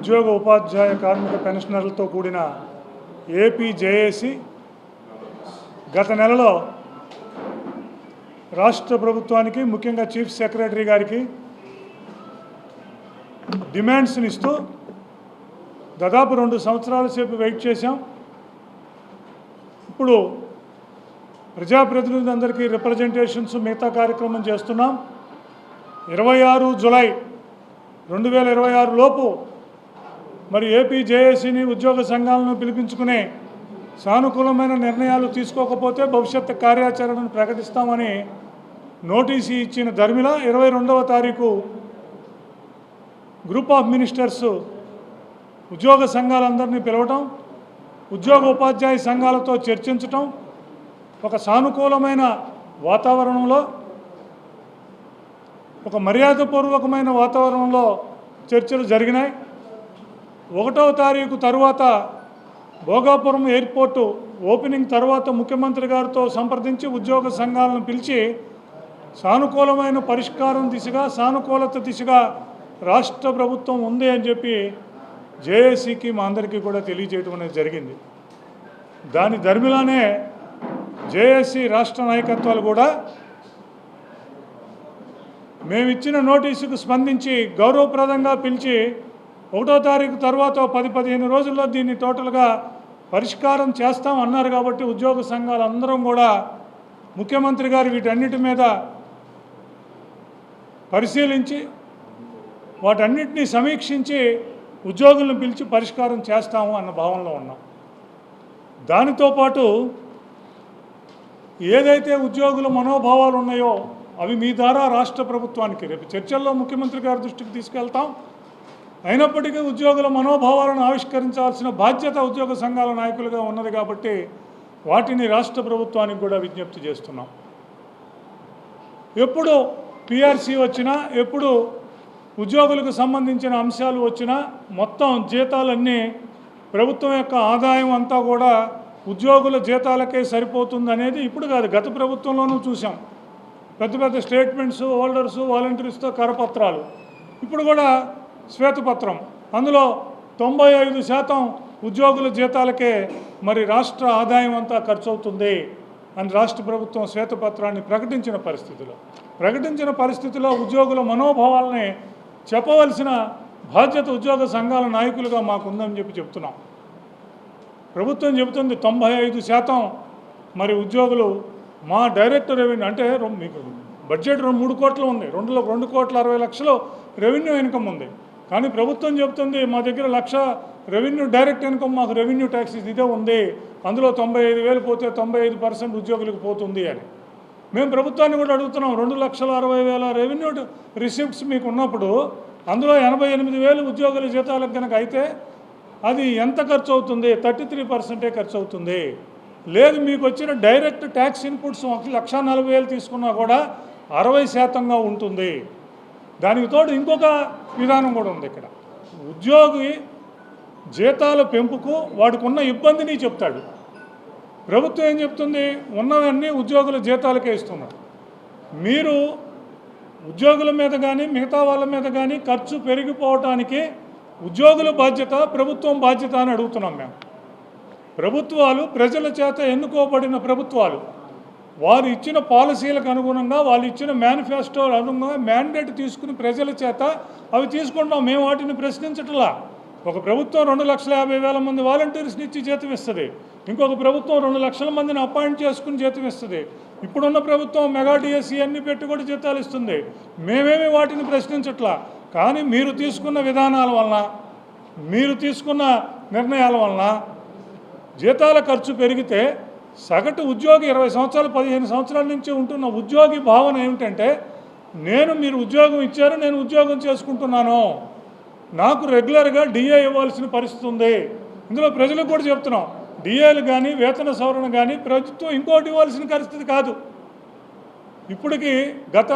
ఉద్యోగ ఉపాధ్యాయ కార్మిక పెన్షనర్లతో కూడిన ఏపీ జేఏసీ గత నెలలో రాష్ట్ర ప్రభుత్వానికి ముఖ్యంగా చీఫ్ సెక్రటరీ గారికి డిమాండ్స్ని ఇస్తూ దాదాపు 2 సంవత్సరాల సేపు వెయిట్ చేశాం. ఇప్పుడు ప్రజాప్రతినిధులందరికీ రిప్రజెంటేషన్స్ మిగతా కార్యక్రమం చేస్తున్నాం. 26 జూలై 2026 లోపు మరి ఏపీ జేఏసీని ఉద్యోగ సంఘాలను పిలిపించుకునే సానుకూలమైన నిర్ణయాలు తీసుకోకపోతే భవిష్యత్ కార్యాచరణను ప్రకటిస్తామని నోటీసు ఇచ్చిన ధర్మిల 22వ తారీఖు గ్రూప్ ఆఫ్ మినిస్టర్స్ ఉద్యోగ సంఘాలందరినీ పిలవటం, ఉద్యోగ ఉపాధ్యాయ సంఘాలతో చర్చించటం, ఒక సానుకూలమైన వాతావరణంలో, ఒక మర్యాదపూర్వకమైన వాతావరణంలో చర్చలు జరిగినాయి. 1వ తారీఖు తర్వాత భోగాపురం ఎయిర్పోర్టు ఓపెనింగ్ తర్వాత ముఖ్యమంత్రి గారితో సంప్రదించి ఉద్యోగ సంఘాలను పిలిచి సానుకూలమైన పరిష్కారం దిశగా, సానుకూలత దిశగా రాష్ట్ర ప్రభుత్వం ఉంది అని చెప్పి జేఏసీకి మా అందరికీ కూడా తెలియజేయడం అనేది జరిగింది. దాని ధర్మిలానే జేఏసీ రాష్ట్ర నాయకత్వాలు కూడా మేమిచ్చిన నోటీసుకు స్పందించి గౌరవప్రదంగా పిలిచి 1వ తారీఖు తర్వాత 10-15 రోజుల్లో దీన్ని టోటల్గా పరిష్కారం చేస్తాం అన్నారు. కాబట్టి ఉద్యోగ సంఘాలందరం కూడా ముఖ్యమంత్రి గారు వీటన్నిటి మీద పరిశీలించి వాటన్నిటినీ సమీక్షించి ఉద్యోగులను పిలిచి పరిష్కారం చేస్తాము అన్న భావనలో ఉన్నాం. దానితో పాటు ఏదైతే ఉద్యోగుల మనోభావాలు ఉన్నాయో అవి మీ ద్వారా రాష్ట్ర ప్రభుత్వానికి రేపు చర్చల్లో ముఖ్యమంత్రి గారి దృష్టికి తీసుకెళ్తాం. అయినప్పటికీ ఉద్యోగుల మనోభావాలను ఆవిష్కరించాల్సిన బాధ్యత ఉద్యోగ సంఘాల నాయకులుగా ఉన్నది కాబట్టి వాటిని రాష్ట్ర ప్రభుత్వానికి కూడా విజ్ఞప్తి చేస్తున్నాం. ఎప్పుడు పిఆర్సీ వచ్చినా, ఎప్పుడు ఉద్యోగులకు సంబంధించిన అంశాలు వచ్చినా మొత్తం జీతాలన్నీ ప్రభుత్వం యొక్క ఆదాయం అంతా కూడా ఉద్యోగుల జీతాలకే సరిపోతుంది అనేది ఇప్పుడు కాదు, గత ప్రభుత్వంలోనూ చూసాం. పెద్ద పెద్ద స్టేట్మెంట్స్, హోల్డర్సు, వాలంటీర్స్తో కరపత్రాలు, ఇప్పుడు కూడా శ్వేతపత్రం, అందులో 95% ఉద్యోగుల జీతాలకే మరి రాష్ట్ర ఆదాయం అంతా ఖర్చు అవుతుంది అని రాష్ట్ర ప్రభుత్వం శ్వేతపత్రాన్ని ప్రకటించిన పరిస్థితిలో ఉద్యోగుల మనోభావాలని చెప్పవలసిన బాధ్యత ఉద్యోగ సంఘాల నాయకులుగా మాకుందని చెప్పి చెప్తున్నాం. ప్రభుత్వం చెబుతుంది 95% మరి ఉద్యోగులు మా డైరెక్ట్ రెవెన్యూ అంటే మీకు బడ్జెట్ 3 కోట్లు ఉంది, 2,60,00,000 రెవెన్యూ ఇన్కమ్ ఉంది. కానీ ప్రభుత్వం చెబుతుంది మా దగ్గర 1,00,000 రెవెన్యూ డైరెక్ట్ ఇన్కమ్, మాకు రెవెన్యూ ట్యాక్సెస్ ఇదే ఉంది, అందులో 95,000 పోతే 95% ఉద్యోగులకు పోతుంది అని. మేము ప్రభుత్వాన్ని కూడా అడుగుతున్నాం, 2,60,000 రెవెన్యూ రిసిప్ట్స్ మీకు ఉన్నప్పుడు అందులో 88,000 ఉద్యోగుల జీతాలకు కనుక అయితే అది ఎంత ఖర్చు అవుతుంది? 33% ఖర్చు అవుతుంది. లేదు మీకు వచ్చిన డైరెక్ట్ ట్యాక్స్ ఇన్పుట్స్ 1,40,000 తీసుకున్నా కూడా 60% ఉంటుంది. దానికి తోడు ఇంకొక విధానం కూడా ఉంది. ఇక్కడ ఉద్యోగి జీతాల పెంపుకు వాడికి ఉన్న ఇబ్బందిని చెప్తాడు. ప్రభుత్వం ఏం చెప్తుంది? ఉన్నవన్నీ ఉద్యోగుల జీతాలకే ఇస్తున్నారు. మీరు ఉద్యోగుల మీద కానీ మిగతా వాళ్ళ మీద కానీ ఖర్చు పెరిగిపోవటానికి ఉద్యోగుల బాధ్యత, ప్రభుత్వం బాధ్యత అని అడుగుతున్నాం మేము. ప్రభుత్వాలు ప్రజల చేత ఎన్నుకోబడిన ప్రభుత్వాలు, వారు ఇచ్చిన పాలసీలకు అనుగుణంగా, వాళ్ళు ఇచ్చిన మేనిఫెస్టో అనుగుణంగా మ్యాండేట్ తీసుకుని ప్రజల చేత అవి తీసుకుంటాం. మేము వాటిని ప్రశ్నించట్లా. ఒక ప్రభుత్వం 2,50,000 మంది వాలంటీర్స్ని ఇచ్చి జీతం ఇస్తుంది, ఇంకొక ప్రభుత్వం 2 లక్షల మందిని అపాయింట్ చేసుకుని జీతం ఇస్తుంది. ఇప్పుడున్న ప్రభుత్వం మెగా డిఎస్సీ అన్ని పెట్టి కూడా జీతాలు ఇస్తుంది. మేమేమి వాటిని ప్రశ్నించట్లా. కానీ మీరు తీసుకున్న విధానాల వలన, మీరు తీసుకున్న నిర్ణయాల వలన జీతాల ఖర్చు పెరిగితే సగటు ఉద్యోగి 20 సంవత్సరాలు 15 సంవత్సరాల నుంచి ఉంటున్న ఉద్యోగి భావన ఏమిటంటే, మీరు ఉద్యోగం ఇచ్చారు, నేను ఉద్యోగం చేసుకుంటున్నాను, నాకు రెగ్యులర్గా డిఏ ఇవ్వాల్సిన పరిస్థితి ఉంది. ఇందులో ప్రజలకు కూడా చెప్తున్నాం, డిఏలు కానీ వేతన సవరణ కానీ ప్రభుత్వం ఇంకోటి ఇవ్వాల్సిన పరిస్థితి కాదు. ఇప్పటికీ గత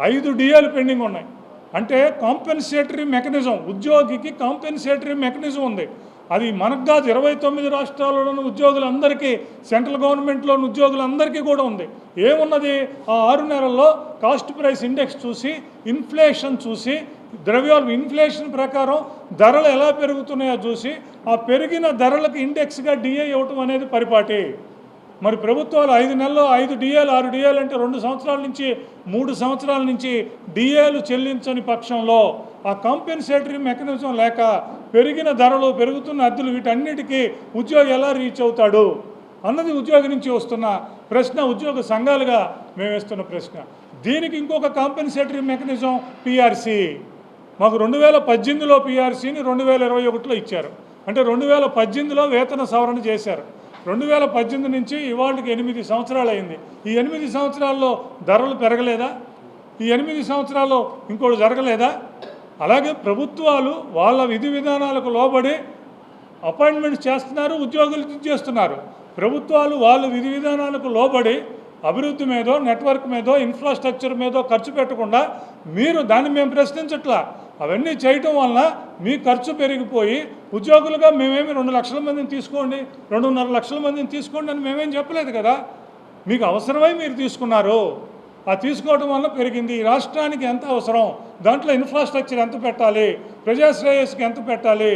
5 డిఏలు పెండింగ్ ఉన్నాయి. అంటే కాంపెన్సేటరీ మెకానిజం, ఉద్యోగికి కాంపెన్సేటరీ మెకానిజం ఉంది. అది మనకు కాదు, 29 రాష్ట్రాల్లోని ఉద్యోగులందరికీ, సెంట్రల్ గవర్నమెంట్లోని ఉద్యోగులందరికీ కూడా ఉంది. ఏమున్నది? ఆ 6 నెలల్లో కాస్ట్ ప్రైస్ ఇండెక్స్ చూసి, ఇన్ఫ్లేషన్ చూసి ద్రవ్యోల్బణం ఇన్ఫ్లేషన్ ప్రకారం ధరలు ఎలా పెరుగుతున్నాయో చూసి ఆ పెరిగిన ధరలకు ఇండెక్స్గా డిఏ ఇవ్వటం అనేది పరిపాటి. మరి ప్రభుత్వాలు 5 నెలల్లో 5 డిఏలు 6 డిఏలు అంటే 2 సంవత్సరాల నుంచి 3 సంవత్సరాల నుంచి డిఏలు చెల్లించని పక్షంలో ఆ కాంపెన్సేటరీ మెకానిజం లేక పెరిగిన ధరలు, పెరుగుతున్న అద్దెలు, వీటన్నిటికీ ఉద్యోగి ఎలా రీచ్ అవుతాడు అన్నది ఉద్యోగి నుంచి వస్తున్న ప్రశ్న, ఉద్యోగ సంఘాలుగా మేము వేస్తున్న ప్రశ్న. దీనికి ఇంకొక కాంపెన్సేటరీ మెకానిజం పిఆర్సీ. మాకు 2018లో పిఆర్సీని 2021లో ఇచ్చారు. అంటే 2018లో వేతన సవరణ చేశారు. 2018 నుంచి ఇవాళకి 8 సంవత్సరాలు అయింది. ఈ 8 సంవత్సరాల్లో ధరలు పెరగలేదా? ఈ 8 సంవత్సరాల్లో ఇంకోటి జరగలేదా? అలాగే ప్రభుత్వాలు వాళ్ళ విధి విధానాలకు లోబడి అపాయింట్మెంట్స్ చేస్తున్నారు, ఉద్యోగులు చేస్తున్నారు. ప్రభుత్వాలు వాళ్ళ విధి విధానాలకు లోబడి అభివృద్ధి మీదో, నెట్వర్క్ మీదో, ఇన్ఫ్రాస్ట్రక్చర్ మీదో ఖర్చు పెట్టకుండా మీరు దాన్ని మేము ప్రశ్నించట్లా. అవన్నీ చేయటం వలన మీ ఖర్చు పెరిగిపోయి ఉద్యోగులుగా మేమేమి 2 లక్షల మందిని తీసుకోండి, 2.5 లక్షల మందిని తీసుకోండి అని మేమేం చెప్పలేదు కదా. మీకు అవసరమై మీరు తీసుకున్నారు. ఆ తీసుకోవడం వల్ల పెరిగింది. ఈ రాష్ట్రానికి ఎంత అవసరం, దాంట్లో ఇన్ఫ్రాస్ట్రక్చర్ ఎంత పెట్టాలి, ప్రజాశ్రేయస్కి ఎంత పెట్టాలి,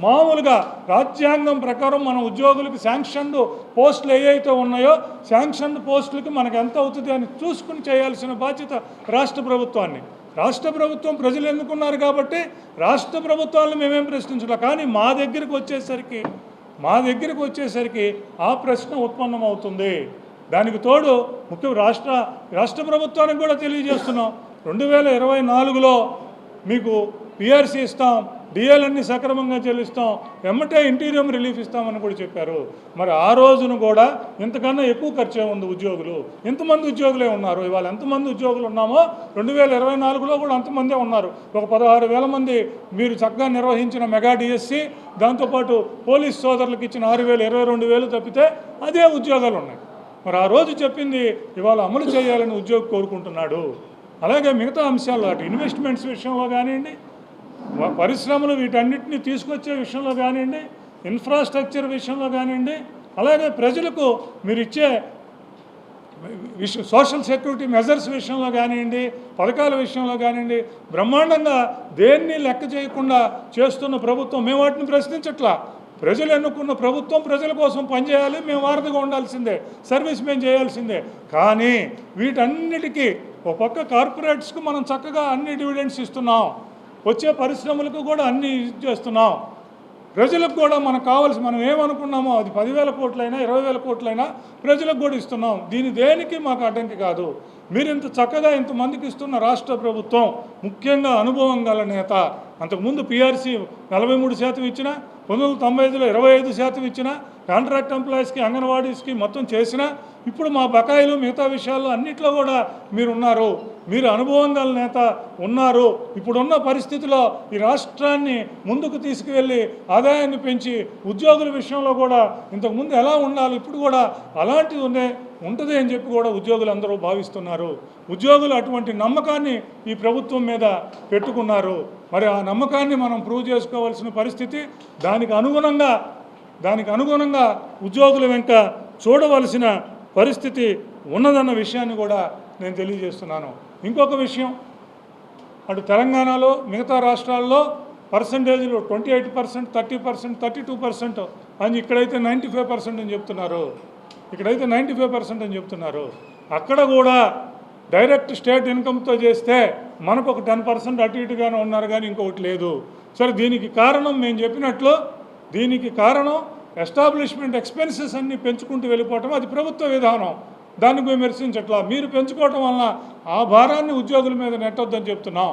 మామూలుగా రాజ్యాంగం ప్రకారం మన ఉద్యోగులకు శాంక్షన్డ్ పోస్టులు ఏవైతే ఉన్నాయో శాంక్షన్డ్ పోస్టులకి మనకు ఎంత అవుతుంది అని చూసుకుని చేయాల్సిన బాధ్యత రాష్ట్ర ప్రభుత్వాన్ని. రాష్ట్ర ప్రభుత్వం ప్రజలు ఎన్నుకున్నారు కాబట్టి రాష్ట్ర ప్రభుత్వాలను మేమేం ప్రశ్నించాలి. కానీ మా దగ్గరికి వచ్చేసరికి ఆ ప్రశ్న ఉత్పన్నమవుతుంది. దానికి తోడు ముఖ్యం రాష్ట్ర ప్రభుత్వానికి కూడా తెలియజేస్తున్నాం, 2024లో మీకు పిఆర్సీ ఇస్తాం, డిఏలన్నీ సక్రమంగా చెల్లిస్తాం, ఎమ్మటే ఇంటీరియం రిలీఫ్ ఇస్తామని కూడా చెప్పారు. మరి ఆ రోజున కూడా ఇంతకన్నా ఎక్కువ ఖర్చే ఉంది. ఉద్యోగులు ఎంతమంది ఉద్యోగులే ఉన్నారు, ఇవాళ ఎంతమంది ఉద్యోగులు ఉన్నామో 2024లో కూడా అంతమందే ఉన్నారు. ఒక 16,000 మంది మీరు చక్కగా నిర్వహించిన మెగా డిఎస్సి, దాంతోపాటు పోలీస్ సోదరులకు ఇచ్చిన 6,000, 22,000 తప్పితే అదే ఉద్యోగాలు ఉన్నాయి. మరి ఆ రోజు చెప్పింది ఇవాళ అమలు చేయాలని ఉద్యోగి కోరుకుంటున్నాడు. అలాగే మిగతా అంశాల్లో అటు ఇన్వెస్ట్మెంట్స్ విషయంలో కానివ్వండి, పరిశ్రమలు వీటన్నిటిని తీసుకొచ్చే విషయంలో కానివ్వండి, ఇన్ఫ్రాస్ట్రక్చర్ విషయంలో కానివ్వండి, అలాగే ప్రజలకు మీరు ఇచ్చే సోషల్ సెక్యూరిటీ మెజర్స్ విషయంలో కానివ్వండి, పథకాల విషయంలో కానివ్వండి, బ్రహ్మాండంగా దేన్ని లెక్క చేయకుండా చేస్తున్న ప్రభుత్వం. మేము వాటిని ప్రశ్నించట్లా. ప్రజలు ఎన్నుకున్న ప్రభుత్వం ప్రజల కోసం పనిచేయాలి, మేము వారధిగా ఉండాల్సిందే, సర్వీస్ మేము చేయాల్సిందే. కానీ వీటన్నిటికీ ఒక పక్క కార్పొరేట్స్కు మనం చక్కగా అన్ని డివిడెండ్స్ ఇస్తున్నాం, వచ్చే పరిశ్రమలకు కూడా అన్ని చేస్తున్నాం, ప్రజలకు కూడా మనకు కావాల్సి మనం ఏమనుకున్నామో అది 10,000 కోట్లైనా 20,000 కోట్లైనా ప్రజలకు కూడా ఇస్తున్నాం. దేనికి మాకు అడ్డంకి కాదు. మీరు ఇంత చక్కగా ఇంతమందికి ఇస్తున్న రాష్ట్ర ప్రభుత్వం, ముఖ్యంగా అనుభవం గల నేత, అంతకుముందు పిఆర్సీ 43% ఇచ్చినా, 1995లో 25% ఇచ్చినా, కాంట్రాక్ట్ ఎంప్లాయీస్కి, అంగన్వాడీస్కి మొత్తం చేసినా, ఇప్పుడు మా బకాయిలు మిగతా విషయాల్లో అన్నిట్లో కూడా మీరు ఉన్నారు. మీరు అనుభవం గల నేత ఉన్నారు. ఇప్పుడున్న పరిస్థితిలో ఈ రాష్ట్రాన్ని ముందుకు తీసుకువెళ్ళి ఆదాయాన్ని పెంచి ఉద్యోగుల విషయంలో కూడా ఇంతకుముందు ఎలా ఉండాలి ఇప్పుడు కూడా అలాంటిది ఉంటుంది అని చెప్పి కూడా ఉద్యోగులందరూ భావిస్తున్నారు. ఉద్యోగులు అటువంటి నమ్మకాన్ని ఈ ప్రభుత్వం మీద పెట్టుకున్నారు. మరి ఆ నమ్మకాన్ని మనం ప్రూవ్ చేసుకోవాల్సిన పరిస్థితి. దానికి అనుగుణంగా ఉద్యోగుల వెంట చూడవలసిన పరిస్థితి ఉన్నదన్న విషయాన్ని కూడా నేను తెలియజేస్తున్నాను. ఇంకొక విషయం, అటు తెలంగాణలో మిగతా రాష్ట్రాల్లో పర్సంటేజ్లు 28%, 30%, 32% అని, ఇక్కడైతే 95% అని చెప్తున్నారు. అక్కడ కూడా డైరెక్ట్ స్టేట్ ఇన్కమ్తో చేస్తే మనకు ఒక 10% అటు ఇటుగానే ఉన్నారు, కానీ ఇంకొకటి లేదు. సరే, దీనికి కారణం మేము చెప్పినట్లు ఎస్టాబ్లిష్మెంట్ ఎక్స్పెన్సెస్ అన్నీ పెంచుకుంటూ వెళ్ళిపోవటం, అది ప్రభుత్వ విధానం. దాన్ని మేము విమర్శించట్లా. మీరు పెంచుకోవటం వలన ఆ భారాన్ని ఉద్యోగుల మీద నెట్టొద్దని చెప్తున్నాం.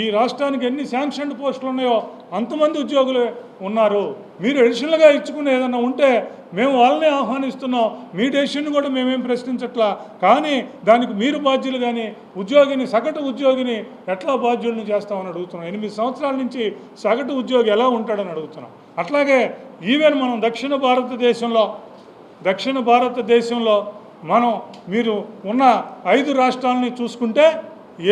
ఈ రాష్ట్రానికి ఎన్ని శాంక్షన్డ్ పోస్టులు ఉన్నాయో అంతమంది ఉద్యోగులు ఉన్నారు. మీరు అడిషనల్గా ఇచ్చుకునే ఏదన్నా ఉంటే మేము వాళ్ళనే ఆహ్వానిస్తున్నాం. మీ డెసిషన్ కూడా మేమేం ప్రశ్నించట్లా. కానీ దానికి మీరు బాధ్యులు, కానీ సగటు ఉద్యోగిని ఎట్లా బాధ్యులను చేస్తామని అడుగుతున్నాం. 8 సంవత్సరాల నుంచి సగటు ఉద్యోగి ఎలా ఉంటాడని అడుగుతున్నాం. అట్లాగే ఈవెన్ మనం దక్షిణ భారతదేశంలో మీరు ఉన్న 5 రాష్ట్రాలని చూసుకుంటే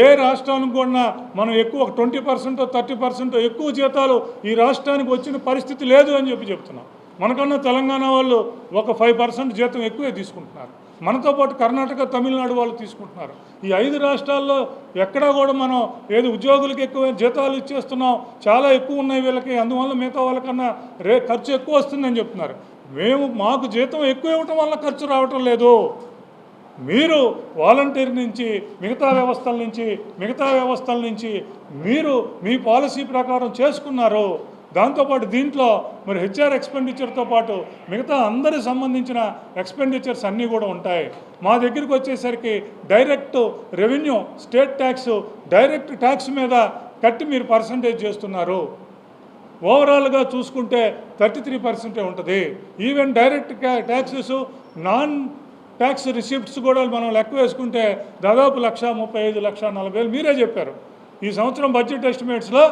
ఏ రాష్ట్రానికి కూడా మనం ఎక్కువ 20%, 30% ఎక్కువ జీతాలు ఈ రాష్ట్రానికి వచ్చిన పరిస్థితి లేదు అని చెప్తున్నాం. మనకన్నా తెలంగాణ వాళ్ళు ఒక 5% జీతం ఎక్కువే తీసుకుంటున్నారు. మనతో పాటు కర్ణాటక, తమిళనాడు వాళ్ళు తీసుకుంటున్నారు. ఈ 5 రాష్ట్రాల్లో ఎక్కడా కూడా మనం ఏది ఉద్యోగులకి ఎక్కువ జీతాలు ఇచ్చేస్తున్నాం, చాలా ఎక్కువ ఉన్నాయి వీళ్ళకి, అందువల్ల మిగతా వాళ్ళకన్నా ఖర్చు ఎక్కువ వస్తుందని చెప్తున్నారు. మాకు జీతం ఎక్కువ ఇవ్వటం వల్ల ఖర్చు రావటం లేదు. మీరు వాలంటీర్ నుంచి మిగతా వ్యవస్థల నుంచి మీరు మీ పాలసీ ప్రకారం చేసుకున్నారు. దాంతోపాటు దీంట్లో మరి హెచ్ఆర్ ఎక్స్పెండిచర్తో పాటు మిగతా అందరికి సంబంధించిన ఎక్స్పెండిచర్స్ అన్నీ కూడా ఉంటాయి. మా దగ్గరికి వచ్చేసరికి direct revenue, state tax, direct tax మీద కట్టి మీరు పర్సంటేజ్ చేస్తున్నారు. ఓవరాల్గా చూసుకుంటే 33% ఉంటుంది. Even direct taxes, non tax receipts కూడా మనం లెక్క వేసుకుంటే దాదాపు 1,35,000, 1,40,000 మీరే చెప్పారు. ఈ సంవత్సరం బడ్జెట్ ఎస్టిమేట్స్లో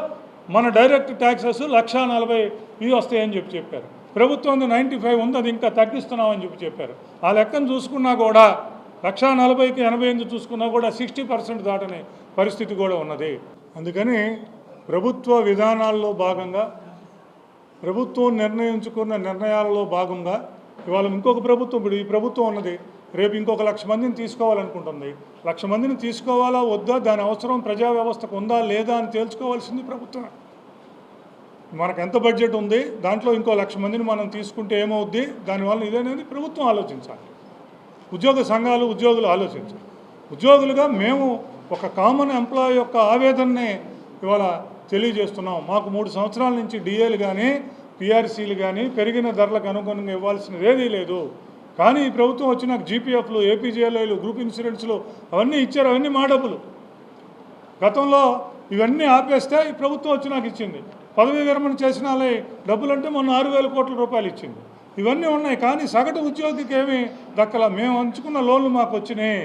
మన డైరెక్ట్ ట్యాక్సెస్ 1,40,000 వస్తాయని చెప్పారు. ప్రభుత్వం 95 ఉంది, అది ఇంకా తగ్గిస్తున్నామని చెప్పారు. ఆ లెక్కను చూసుకున్నా కూడా 1,40,000కి 88 చూసుకున్నా కూడా 60% దాటని పరిస్థితి కూడా ఉన్నది. అందుకని ప్రభుత్వ విధానాల్లో భాగంగా, ప్రభుత్వం నిర్ణయించుకున్న నిర్ణయాలలో భాగంగా ఇవాళ ఇంకొక ప్రభుత్వం, ఇప్పుడు ఈ ప్రభుత్వం ఉన్నది, రేపు ఇంకొక 1,00,000 మందిని తీసుకోవాలనుకుంటుంది. 1,00,000 మందిని తీసుకోవాలా వద్దా, దాని అవసరం ప్రజా వ్యవస్థకు ఉందా లేదా అని తేల్చుకోవాల్సింది ప్రభుత్వం. మనకు ఎంత బడ్జెట్ ఉంది, దాంట్లో ఇంకో 1,00,000 మందిని మనం తీసుకుంటే ఏమవుద్ది, దానివల్ల ఇదేనేది ప్రభుత్వం ఆలోచించాలి. ఉద్యోగ సంఘాలు, ఉద్యోగులు ఆలోచించాలి. ఉద్యోగులుగా మేము ఒక కామన్ ఎంప్లాయీ యొక్క ఆవేదనని ఇవాళ తెలియజేస్తున్నాం. మాకు 3 సంవత్సరాల నుంచి డిఏలు కానీ పిఆర్సీలు కానీ పెరిగిన ధరలకు అనుగుణంగా ఇవ్వాల్సినది ఏదీ లేదు. కానీ ఈ ప్రభుత్వం వచ్చినాక జీపీఎఫ్లు, ఏపీజేఎల్ఐలు, గ్రూప్ ఇన్సూరెన్స్లు అవన్నీ ఇచ్చారు. అవన్నీ మా డబ్బులు. గతంలో ఇవన్నీ ఆపేస్తే ఈ ప్రభుత్వం వచ్చినాక ఇచ్చింది. పదవీ విరమణ చేసిన డబ్బులు అంటే మొన్న 6,000 కోట్ల రూపాయలు ఇచ్చింది. ఇవన్నీ ఉన్నాయి. కానీ సగటు ఉద్యోగికి ఏమీ దక్కల. మేము అంచుకున్న లోన్లు మాకు వచ్చినాయి.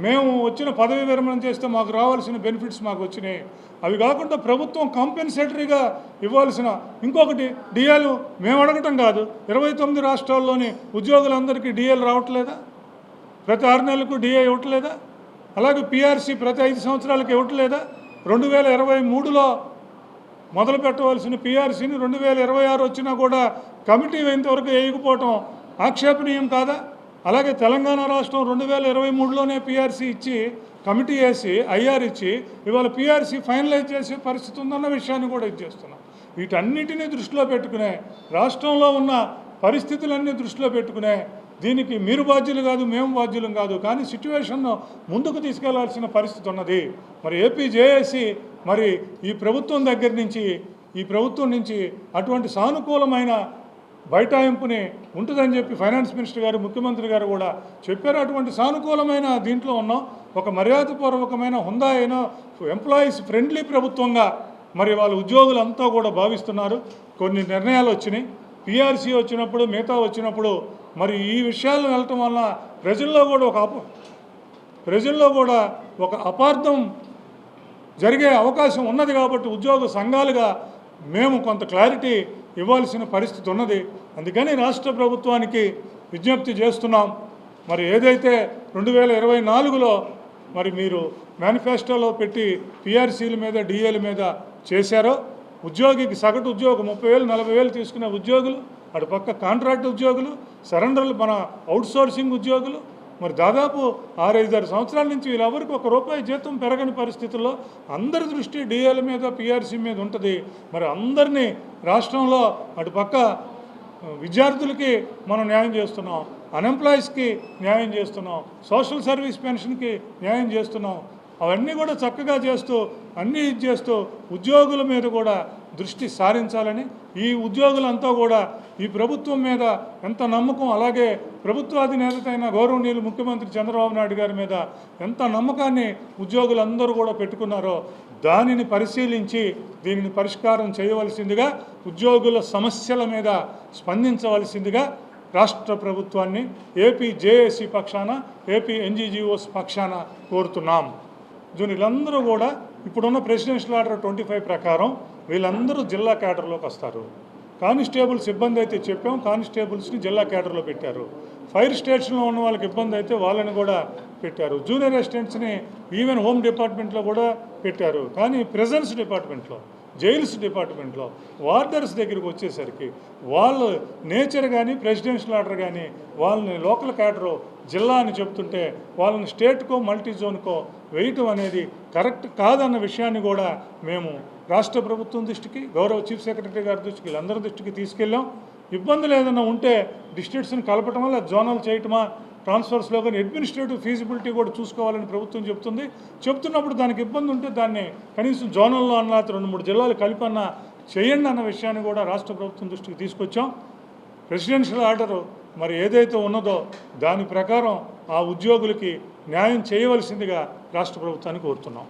మేము వచ్చిన పదవీ విరమణ చేస్తే మాకు రావాల్సిన బెనిఫిట్స్ మాకు వచ్చినాయి. అవి కాకుండా ప్రభుత్వం కాంపెన్సేటరీగా ఇవ్వాల్సిన ఇంకొకటి డిఏలు మేము అడగటం కాదు, 29 రాష్ట్రాల్లోని ఉద్యోగులందరికీ డిఏలు రావట్లేదా? ప్రతి 6 నెలలకు డిఏ ఇవ్వట్లేదా? అలాగే పిఆర్సీ ప్రతి 5 సంవత్సరాలకు ఇవ్వట్లేదా? 2023లో మొదలు పెట్టవలసిన పిఆర్సీని 2026 వచ్చినా కూడా కమిటీ ఇంతవరకు వేయకపోవటం ఆక్షేపణీయం కాదా? అలాగే తెలంగాణ రాష్ట్రం 2023లోనే పిఆర్సీ ఇచ్చి, కమిటీ వేసి, ఐఆర్ ఇచ్చి ఇవాళ పిఆర్సీ ఫైనలైజ్ చేసే పరిస్థితి ఉందన్న విషయాన్ని కూడా ఇచ్చేస్తున్నాం. వీటన్నిటినీ దృష్టిలో పెట్టుకునే, రాష్ట్రంలో ఉన్న పరిస్థితులన్నీ దృష్టిలో పెట్టుకునే, దీనికి మీరు బాధ్యులు కాదు, మేము బాధ్యులం కాదు, కానీ సిచ్యువేషన్ను ముందుకు తీసుకెళ్లాల్సిన పరిస్థితి ఉన్నది. మరి ఏపీ జేఏసీ మరి ఈ ప్రభుత్వం దగ్గర నుంచి, ఈ ప్రభుత్వం నుంచి అటువంటి సానుకూలమైన బైఠాయింపుని ఉంటుందని చెప్పి ఫైనాన్స్ మినిస్టర్ గారు, ముఖ్యమంత్రి గారు కూడా చెప్పారు. అటువంటి సానుకూలమైన దీంట్లో ఉన్నాం. ఒక మర్యాదపూర్వకమైన, హుందా అయిన, ఎంప్లాయీస్ ఫ్రెండ్లీ ప్రభుత్వంగా మరి వాళ్ళ ఉద్యోగులంతా కూడా భావిస్తున్నారు. కొన్ని నిర్ణయాలు వచ్చినాయి. పిఆర్సీ వచ్చినప్పుడు, మిగతా వచ్చినప్పుడు మరి ఈ విషయాలు వెళ్ళటం వలన ప్రజల్లో కూడా ఒక అపార్థం జరిగే అవకాశం ఉన్నది. కాబట్టి ఉద్యోగ సంఘాలుగా మేము కొంత క్లారిటీ ఇవ్వాల్సిన పరిస్థితి ఉన్నది. అందుకని రాష్ట్ర ప్రభుత్వానికి విజ్ఞప్తి చేస్తున్నాం. మరి ఏదైతే 2024లో మరి మీరు మేనిఫెస్టోలో పెట్టి పిఆర్సీల మీద, డిఏల మీద చేశారో, ఉద్యోగికి సగటు ఉద్యోగం 30,000, 40,000 తీసుకునే ఉద్యోగులు, అటుపక్క కాంట్రాక్ట్ ఉద్యోగులు, సరెండర్లు, మన అవుట్సోర్సింగ్ ఉద్యోగులు, మరి దాదాపు 6-5 సంవత్సరాల నుంచి వీళ్ళెవరికి ₹1 జీతం పెరగని పరిస్థితుల్లో అందరి దృష్టి డిఏల మీద, పిఆర్సీ మీద ఉంటుంది. మరి అందరినీ రాష్ట్రంలో అటుపక్క విద్యార్థులకి మనం న్యాయం చేస్తున్నాం, అన్ఎంప్లాయీస్కి న్యాయం చేస్తున్నాం, సోషల్ సర్వీస్ పెన్షన్కి న్యాయం చేస్తున్నాం. అవన్నీ కూడా చక్కగా చేస్తూ, అన్నీ చేస్తూ ఉద్యోగుల మీద కూడా దృష్టి సారించాలని, ఈ ఉద్యోగులంతా కూడా ఈ ప్రభుత్వం మీద ఎంత నమ్మకం, అలాగే ప్రభుత్వాధినేత అయిన గౌరవనీయులు ముఖ్యమంత్రి చంద్రబాబు నాయుడు గారి మీద ఎంత నమ్మకాన్ని ఉద్యోగులందరూ కూడా పెట్టుకున్నారో దానిని పరిశీలించి దీనిని పరిష్కారం చేయవలసిందిగా, ఉద్యోగుల సమస్యల మీద స్పందించవలసిందిగా రాష్ట్ర ప్రభుత్వాన్ని ఏపీ జేఏసీ పక్షాన, ఏపీ ఎన్జీజీఓస్ పక్షాన కోరుతున్నాం. వీళ్ళందరూ కూడా ఇప్పుడున్న ప్రెసిడెన్షియల్ ఆర్డర్ 25 ప్రకారం వీళ్ళందరూ జిల్లా క్యాడర్లోకి వస్తారు. కానిస్టేబుల్స్ ఇబ్బంది అయితే చెప్పాం, కానిస్టేబుల్స్ని జిల్లా క్యాడర్లో పెట్టారు. ఫైర్ స్టేషన్లో ఉన్న వాళ్ళకి ఇబ్బంది అయితే వాళ్ళని కూడా పెట్టారు. జూనియర్ అసిస్టెంట్స్ని ఈవెన్ హోమ్ డిపార్ట్మెంట్లో కూడా పెట్టారు. కానీ ప్రెజెన్స్ డిపార్ట్మెంట్లో జైల్స్ డిపార్ట్మెంట్లో వార్డర్స్ దగ్గరికి వచ్చేసరికి వాళ్ళ నేచర్ కానీ ప్రెసిడెన్షియల్ ఆర్డర్ కానీ వాళ్ళని లోకల్ క్యాడరు జిల్లా అని చెప్తుంటే వాళ్ళని స్టేట్కో మల్టీ జోన్కో వేయటం అనేది కరెక్ట్ కాదన్న విషయాన్ని కూడా మేము రాష్ట్ర ప్రభుత్వం దృష్టికి, గౌరవ చీఫ్ సెక్రటరీ గారి దృష్టికి, వీళ్ళందరి దృష్టికి తీసుకెళ్ళాం. ఇబ్బందులు ఏదైనా ఉంటే డిస్ట్రిక్ట్స్ని కలపటం వల్ల జోనల్ చేయటమా, ట్రాన్స్ఫర్స్లో కానీ అడ్మినిస్ట్రేటివ్ ఫీజిబిలిటీ కూడా చూసుకోవాలని ప్రభుత్వం చెప్తున్నప్పుడు దానికి ఇబ్బంది ఉంటే దాన్ని కనీసం జోనల్లో అన్న 2-3 జిల్లాలు కలిపన్నా చేయండి అన్న విషయాన్ని కూడా రాష్ట్ర ప్రభుత్వం దృష్టికి తీసుకొచ్చాం. ప్రెసిడెన్షియల్ ఆర్డరు మరి ఏదైతే ఉన్నదో దాని ప్రకారం ఆ ఉద్యోగులకి న్యాయం చేయవలసిందిగా రాష్ట్ర ప్రభుత్వాన్ని కోరుతున్నాం.